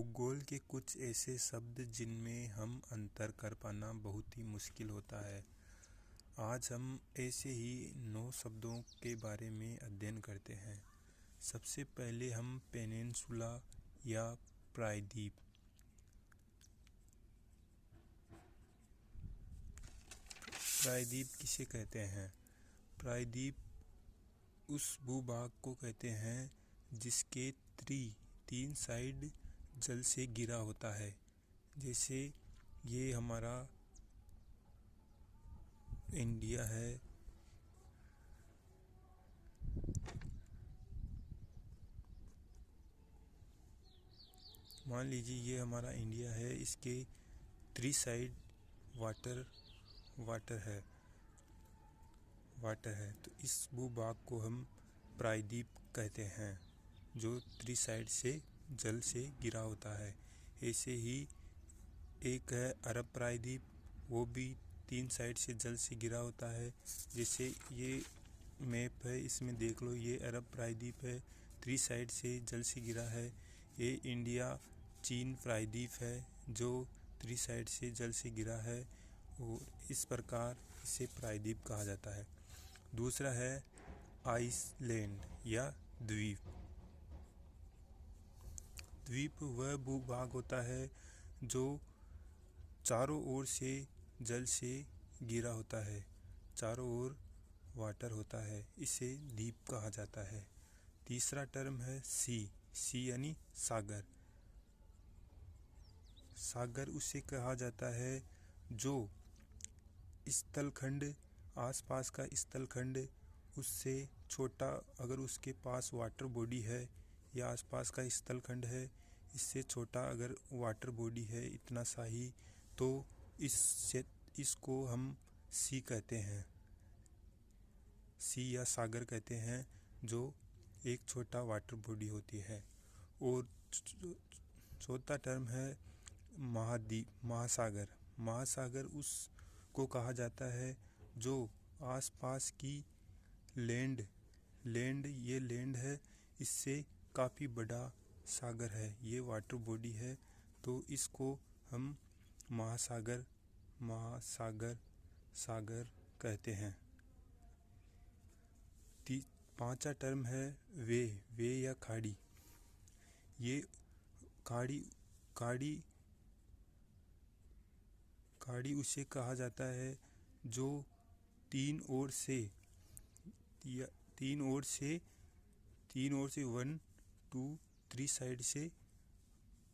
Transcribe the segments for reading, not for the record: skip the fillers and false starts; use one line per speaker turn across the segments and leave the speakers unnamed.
भूगोल के कुछ ऐसे शब्द जिनमें हम अंतर कर पाना बहुत ही मुश्किल होता है। आज हम ऐसे ही 9 शब्दों के बारे में अध्ययन करते हैं। सबसे पहले हम पेनिनसुला या प्रायद्वीप। प्रायद्वीप किसे कहते हैं? प्रायद्वीप उस भूभाग को कहते हैं जिसके तीन साइड जल से घिरा होता है। जैसे ये हमारा इंडिया है, मान लीजिए ये हमारा इंडिया है, इसके 3 साइड वाटर है। तो इस भूभाग को हम प्रायद्वीप कहते हैं जो 3 साइड से जल से घिरा होता है। ऐसे ही एक है अरब प्रायद्वीप, वो भी 3 साइड से जल से घिरा होता है। जैसे ये मैप है, इसमें देख लो, ये अरब प्रायद्वीप है, 3 साइड से जल से घिरा है। ये इंडिया चीन प्रायद्वीप है जो 3 साइड से जल से घिरा है और इस प्रकार इसे प्रायद्वीप कहा जाता है। दूसरा है आइसलैंड या द्वीप। द्वीप वह भूभाग होता है जो चारों ओर से जल से घिरा होता है, चारों ओर वाटर होता है, इसे द्वीप कहा जाता है। तीसरा टर्म है सी यानी सागर। सागर उसे कहा जाता है जो स्थलखंड, आसपास का स्थलखंड उससे छोटा, अगर उसके पास वाटर बॉडी है या आसपास का स्थलखंड है इससे छोटा अगर वाटर बॉडी है, इतना सा ही, तो इसको हम सी कहते हैं, सी या सागर कहते हैं, जो एक छोटा वाटर बॉडी होती है। और चौथा टर्म है महासागर। महासागर उसको कहा जाता है जो आसपास की लैंड ये लैंड है, इससे काफ़ी बड़ा सागर है, ये वाटर बॉडी है, तो इसको हम सागर कहते हैं। पांचवा टर्म है वे या खाड़ी। ये खाड़ी उसे कहा जाता है जो तीन ओर से 1 2 3 साइड से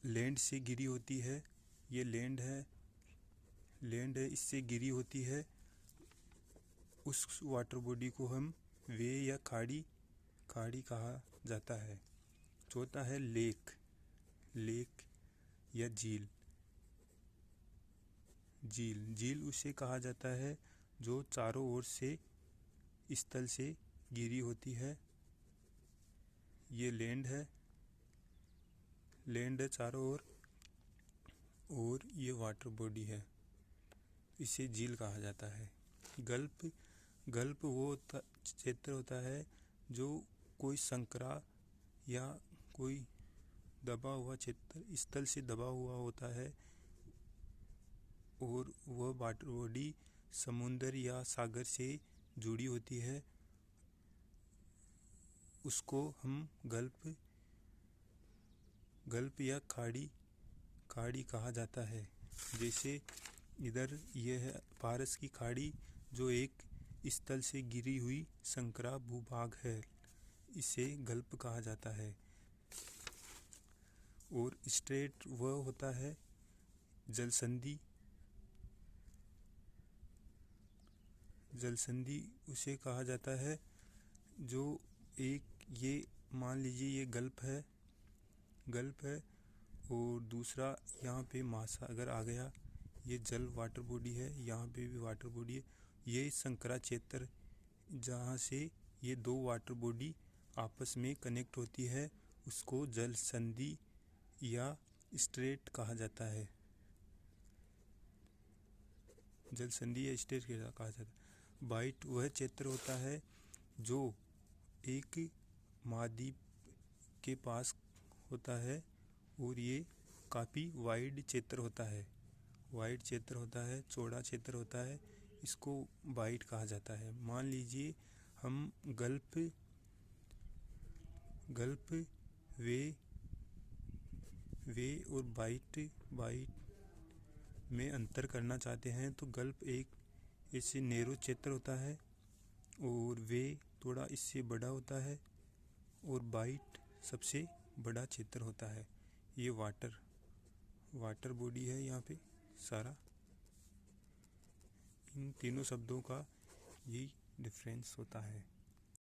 लैंड से घिरी होती है। ये लैंड है, इससे घिरी होती है। उस वाटर बॉडी को हम वे या खाड़ी कहा जाता है। चौथा है लेक या झील उसे कहा जाता है जो चारों ओर से स्थल से घिरी होती है। ये लैंड है चारों ओर, और ये वाटर बॉडी है, इसे झील कहा जाता है। गल्फ वो क्षेत्र होता है जो कोई संकरा या कोई दबा हुआ क्षेत्र, स्थल से दबा हुआ होता है, और वह वाटर बॉडी समुद्र या सागर से जुड़ी होती है, उसको हम गल्फ या खाड़ी कहा जाता है। जैसे इधर यह है पारस की खाड़ी जो एक स्थल से घिरी हुई संकरा भूभाग है, इसे गल्फ कहा जाता है। और स्ट्रेट वह होता है जलसंधि उसे कहा जाता है जो एक, ये मान लीजिए ये गल्फ है और दूसरा यहाँ पे महासागर आ गया, ये जल वाटर बॉडी है, यहाँ पे भी वाटर बॉडी है। ये संकरा क्षेत्र जहाँ से ये 2 वाटर बॉडी आपस में कनेक्ट होती है, उसको जल संधि या स्ट्रेट कहा जाता है। जल संधि या स्ट्रेट कहा जाता है। बाइट वह क्षेत्र होता है जो एक महाद्वीप के पास होता है और ये काफ़ी वाइड क्षेत्र होता है, वाइड क्षेत्र होता है, चौड़ा क्षेत्र होता है, इसको वाइड कहा जाता है। मान लीजिए हम गल्फ वे और वाइट में अंतर करना चाहते हैं तो गल्फ एक इससे नैरो क्षेत्र होता है और वे थोड़ा इससे बड़ा होता है और वाइट सबसे बड़ा क्षेत्र होता है। ये वाटर बॉडी है यहाँ पे सारा। इन तीनों शब्दों का यही डिफरेंस होता है।